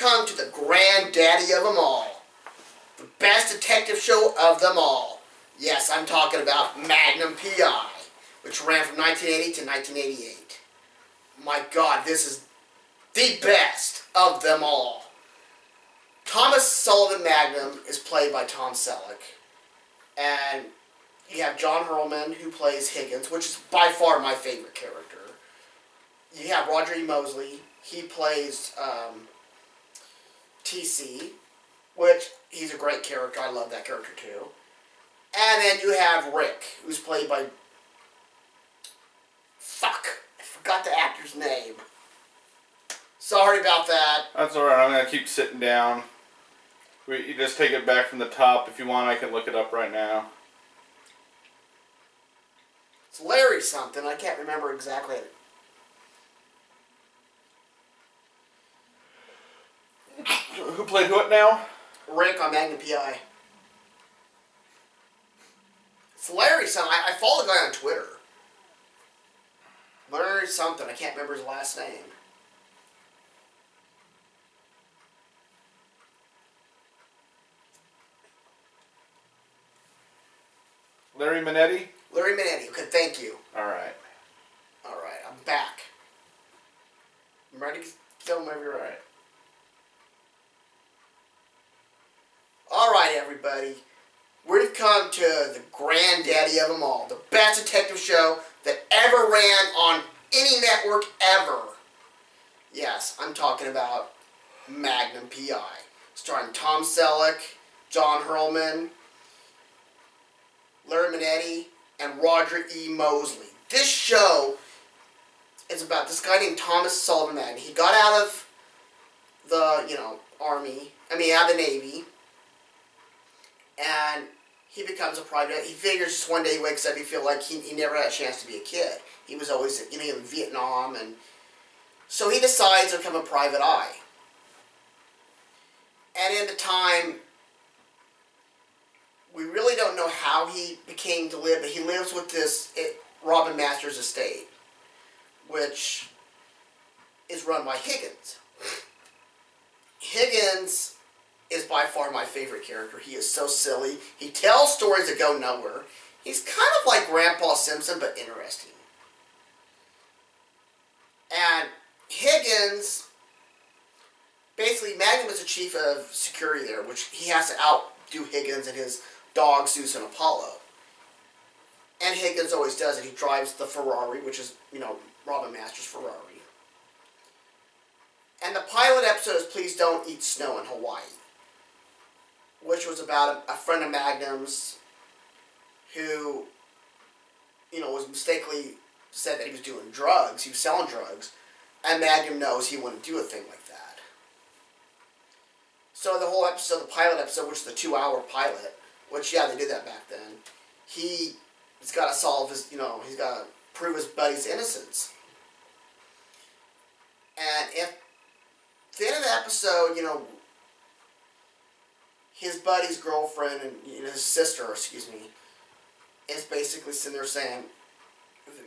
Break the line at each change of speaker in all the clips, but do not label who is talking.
come to the granddaddy of them all. The best detective show of them all. Yes, I'm talking about Magnum PI, which ran from 1980 to 1988. My God, this is the best of them all. Thomas Sullivan Magnum is played by Tom Selleck. And you have John Hurlman, who plays Higgins, which is by far my favorite character. You have Roger E. Mosley. He plays TC, which he's a great character. I love that character too. And then you have Rick, who's played by... Fuck! I forgot the actor's name. Sorry about that.
That's alright. I'm going to keep sitting down. You just take it back from the top. If you want, I can look it up right now.
It's Larry something. I can't remember exactly.
Who played what now?
Rick on Magnum PI. It's Larry something. I follow the guy on Twitter. Larry something. I can't remember his last name.
Larry Minetti?
Larry Minetti. Okay, thank you.
Alright.
Alright, I'm back. I'm ready to film whenever you're ready. Alright, everybody. We've come to the granddaddy of them all. The best detective show that ever ran on any network ever. Yes, I'm talking about Magnum PI. Starring Tom Selleck, John Hurlman, Larry Minetti, and Roger E. Mosley. This show is about this guy named Thomas Sullivan Magnum. He got out of the, out of the Navy, and he becomes a private. He figures just one day he wakes up, he feels like he never had a chance to be a kid. He was always, in Vietnam, and so he decides to become a private eye. And in the time, we really don't know how he became to live, but he lives with this Robin Masters estate, which is run by Higgins. Higgins is by far my favorite character. He is so silly. He tells stories that go nowhere. He's kind of like Grandpa Simpson, but interesting. And Higgins, basically, Magnum is the chief of security there, which he has to outdo Higgins and his dog, Zeus and Apollo. And Higgins always does it. He drives the Ferrari, which is, Robin Masters' Ferrari. And the pilot episode is Please Don't Eat Snow in Hawaii, which was about a friend of Magnum's who, was mistakenly said that he was doing drugs. He was selling drugs. And Magnum knows he wouldn't do a thing like that. So the whole episode, the pilot episode, which is the 2-hour pilot, which, yeah, they did that back then, he's got to solve his, he's got to prove his buddy's innocence. And if, at the end of the episode, his buddy's girlfriend and his sister, is basically sitting there saying,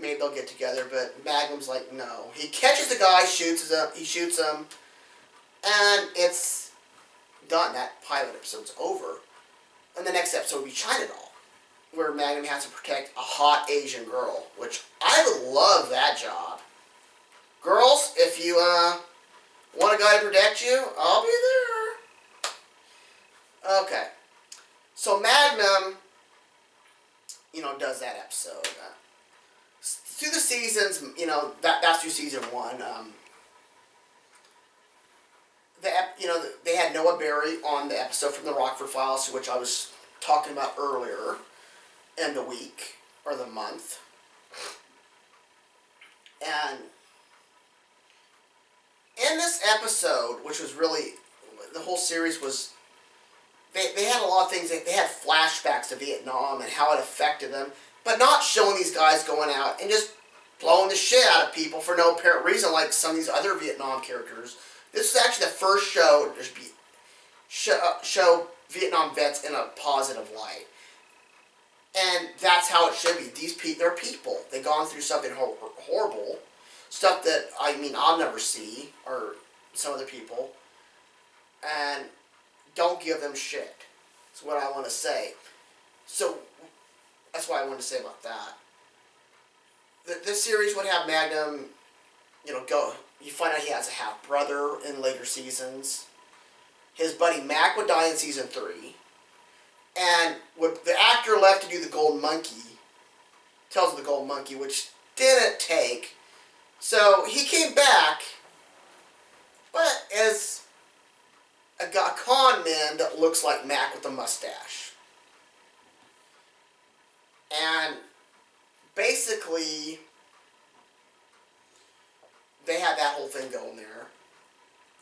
maybe they'll get together, but Magnum's like, no. He catches the guy, he shoots him, and it's done. That pilot episode's over. And the next episode will be China Doll, where Magnum has to protect a hot Asian girl, which I would love that job. Girls, if you want a guy to protect you, I'll be there. Okay. So Magnum, does that episode. Through the seasons, that's through season 1. They had Noah Berry on the episode from the Rockford Files, which I was talking about earlier in the week, or the month. And in this episode, which was really, the whole series was, they had a lot of things, they had flashbacks to Vietnam and how it affected them, but not showing these guys going out and just blowing the shit out of people for no apparent reason like some of these other Vietnam characters. This is actually the first show to show Vietnam vets in a positive light. And that's how it should be. They're people. They've gone through something horrible. Stuff that, I'll never see, or some other people. and don't give them shit. That's what I want to say. So, that's what I wanted to say about that. This series would have Magnum, go. You find out he has a half-brother in later seasons. His buddy Mac would die in season 3. And the actor left to do the Gold Monkey, Tales of the Gold Monkey, which didn't take. So he came back, but as a con man that looks like Mac with a mustache. And basically, they had that whole thing going there.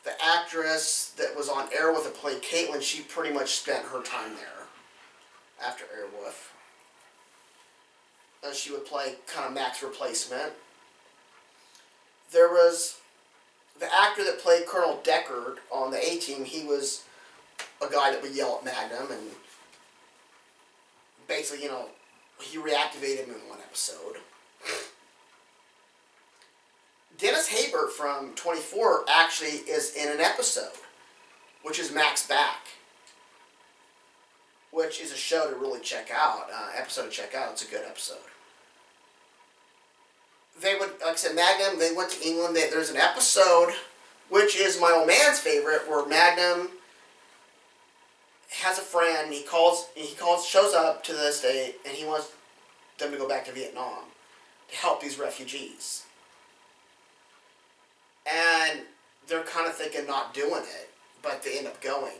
The actress that was on Airwolf that played Caitlin, she pretty much spent her time there after Airwolf. And she would play kind of Mac's replacement. There was the actor that played Colonel Deckard on the A-Team. He was a guy that would yell at Magnum, and basically, he reactivated him in one episode. Dennis Haysbert from 24 actually is in an episode, which is Mac's Back, which is a show to really check out, episode to check out. It's a good episode. They would, like I said, Magnum, they went to England. There's an episode, which is my old man's favorite, where Magnum has a friend. He shows up to the estate, and he wants them to go back to Vietnam to help these refugees. And they're kind of thinking not doing it, but they end up going.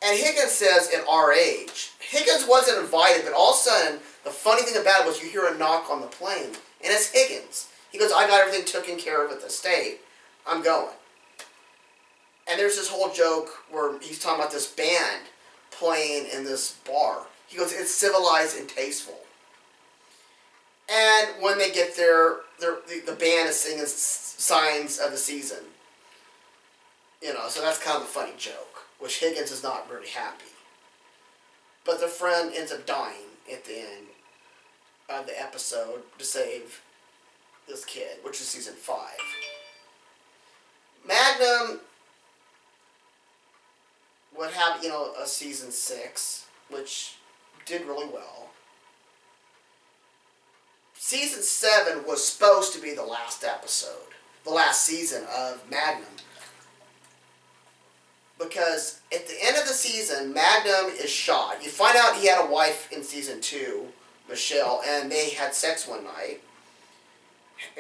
And Higgins says, at our age, Higgins wasn't invited, but all of a sudden, the funny thing about it was you hear a knock on the plane, and it's Higgins. He goes, I got everything taken care of at the estate. I'm going. And there's this whole joke where he's talking about this band playing in this bar. He goes, it's civilized and tasteful. And when they get there, the band is singing Signs of the Season. So that's kind of a funny joke, which Higgins is not really happy. But the friend ends up dying at the end of the episode to save this kid, which is season 5. Magnum would have, a season 6, which did really well. Season 7 was supposed to be the last episode, the last season of Magnum. Because at the end of the season, Magnum is shot. You find out he had a wife in season 2, Michelle, and they had sex one night.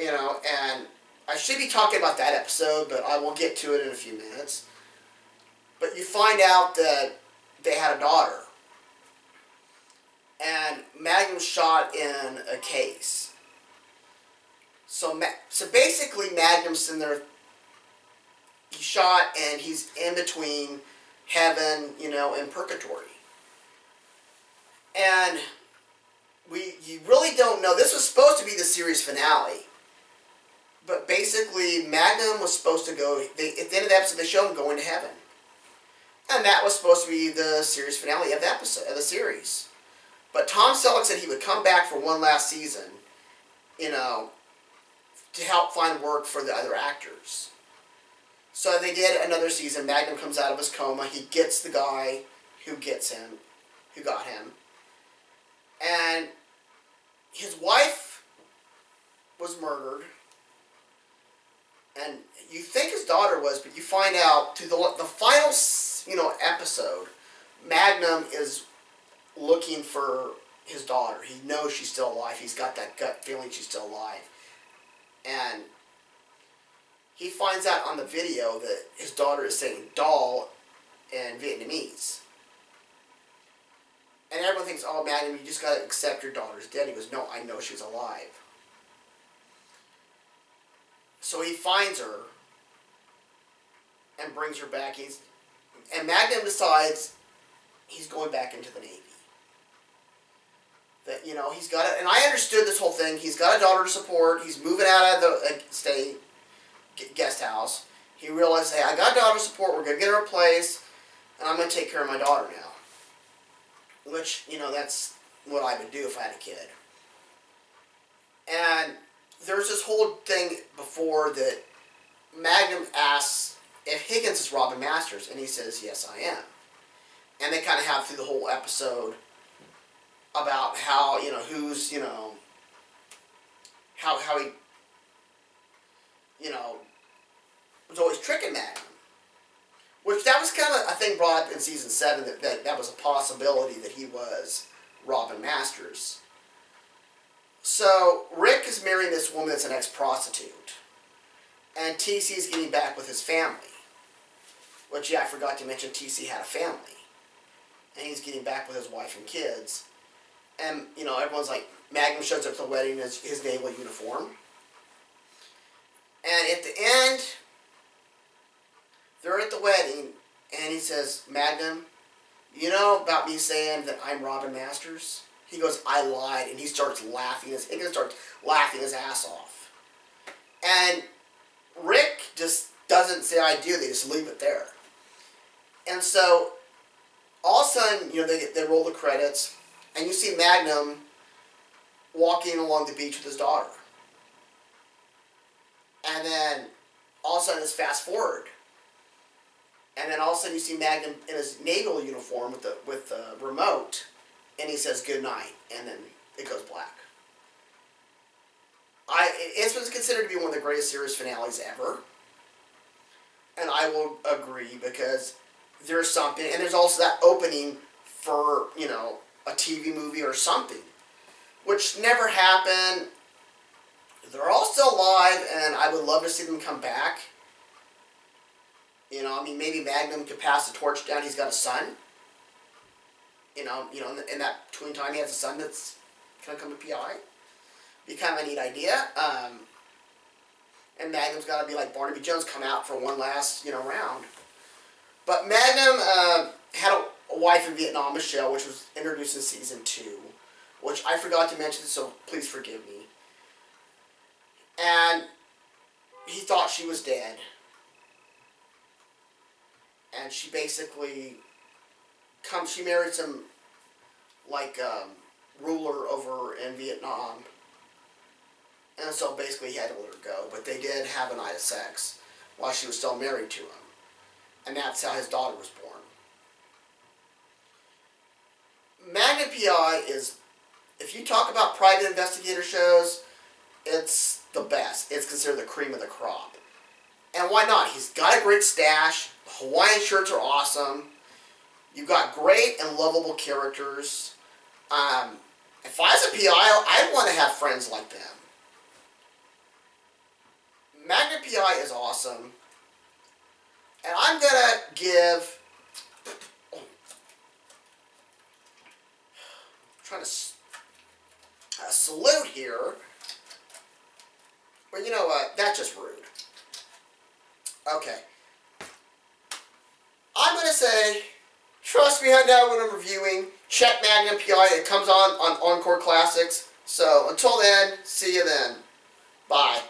And I should be talking about that episode, but I will get to it in a few minutes. But you find out that they had a daughter. And Magnum's shot in a case. So basically, Magnum's in there. He's shot, and he's in between heaven, and purgatory. And you really don't know. This was supposed to be the series finale. But basically, Magnum was supposed to go. At the end of the episode, they show him going to heaven. And that was supposed to be the series finale of the episode, of the series. But Tom Selleck said he would come back for one last season, to help find work for the other actors. So they did another season. Magnum comes out of his coma. He gets the guy who got him. And his wife was murdered. And you think his daughter was, but you find out to the final, episode, Magnum is looking for his daughter. He knows she's still alive. He's got that gut feeling she's still alive. And he finds out on the video that his daughter is saying doll in Vietnamese. And everyone thinks, oh, Magnum, you just got to accept your daughter's dead. He goes, no, I know she's alive. So he finds her and brings her back. And Magnum decides he's going back into the Navy. That, he's got it. And I understood this whole thing. He's got a daughter to support. He's moving out of the state guest house. He realized, hey, I got a daughter to support. We're going to get her a place. And I'm going to take care of my daughter now. Which, that's what I would do if I had a kid. And there's this whole thing before that Magnum asks if Higgins is Robin Masters, and he says, yes, I am. And they kind of have through the whole episode about how, you know, who's, you know, how he, you know, was always tricking Magnum. Which that was kind of a thing brought up in season 7, that was a possibility that he was Robin Masters. So Rick is marrying this woman that's an ex-prostitute. And TC is getting back with his family. Which, yeah, I forgot to mention, TC had a family. And he's getting back with his wife and kids. And, you know, everyone's like, Magnum shows up to the wedding in his naval uniform. And at the end, they're at the wedding, and he says, Magnum, you know about me saying that I'm Robin Masters? He goes, I lied, and he starts laughing. Higgins starts laughing his ass off. And Rick just doesn't say I do, they just leave it there. And so, all of a sudden, you know, they roll the credits, and you see Magnum walking along the beach with his daughter. And then, all of a sudden, it's fast forward. And then all of a sudden you see Magnum in his naval uniform with the remote, and he says good night, and then it goes black. It's been considered to be one of the greatest series finales ever, and I will agree because there's something, and there's also that opening for, you know, a TV movie or something, which never happened. They're all still alive, and I would love to see them come back. You know, I mean, maybe Magnum could pass the torch down. He's got a son. You know, in that between time, he has a son that's going to come to PI. Be kind of a neat idea. And Magnum's got to be like Barnaby Jones, come out for one last, you know, round. But Magnum had a wife in Vietnam, Michelle, which was introduced in season 2, which I forgot to mention, so please forgive me. And he thought she was dead. And she basically she married some, like, ruler over in Vietnam. And so basically he had to let her go. But they did have a night of sex while she was still married to him. And that's how his daughter was born. Magnum PI is, if you talk about private investigator shows, it's the best. It's considered the cream of the crop. And why not? He's got a great stash. Hawaiian shirts are awesome. You've got great and lovable characters. If I was a PI, I'd want to have friends like them. Magnum PI is awesome. And I'm going to give... trying to salute here. Well, you know what? That's just rude. Okay. I'm going to say, trust me, I know when I'm reviewing. Check Magnum PI. It comes on Encore Classics. So, until then, see you then. Bye.